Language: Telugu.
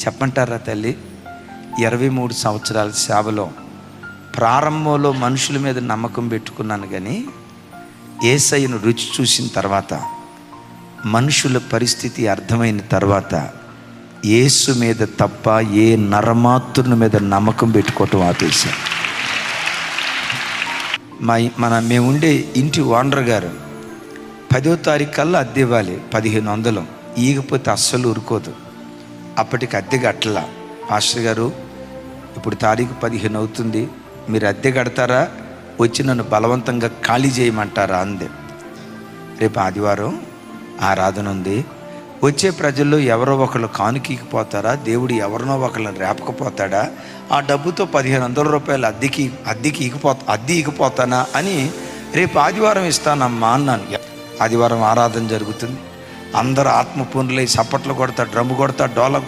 చెప్పంటారా తల్లి? 23 సంవత్సరాల సేవలో ప్రారంభంలో మనుషుల మీద నమ్మకం పెట్టుకున్నాను, కానీ యేసయ్యను రుచి చూసిన తర్వాత, మనుషుల పరిస్థితి అర్థమైన తర్వాత, యేసు మీద తప్ప ఏ నరమాత్రుని మీద నమ్మకం పెట్టుకోవటం ఆపేశాను. మేము ఉండే ఇంటి ఓనర్ గారు 10వ తారీఖు కల్లా అద్దె ఇవ్వాలి, 1500. ఈగపోతే అస్సలు ఊరుకోదు. అప్పటికి అద్దె కట్టలా. పాస్టర్ గారు, ఇప్పుడు తారీఖు 15 అవుతుంది, మీరు అద్దె కడతారా, వచ్చి నన్ను బలవంతంగా ఖాళీ చేయమంటారా అంది. రేపు ఆదివారం ఆరాధన ఉంది, వచ్చే ప్రజల్లో ఎవరో ఒకళ్ళు కానుకీకిపోతారా, దేవుడు ఎవరినో ఒకళ్ళని రేపకపోతాడా, ఆ డబ్బుతో 1500 రూపాయలు అద్దె ఇగిపోతానా అని రేపు ఆదివారం ఇస్తానమ్మా అన్నాను. ఆదివారం ఆరాధన జరుగుతుంది. అందరూ ఆత్మపూర్ణులై చప్పట్లు కొడతా, డ్రమ్ము కొడతా, డోలకు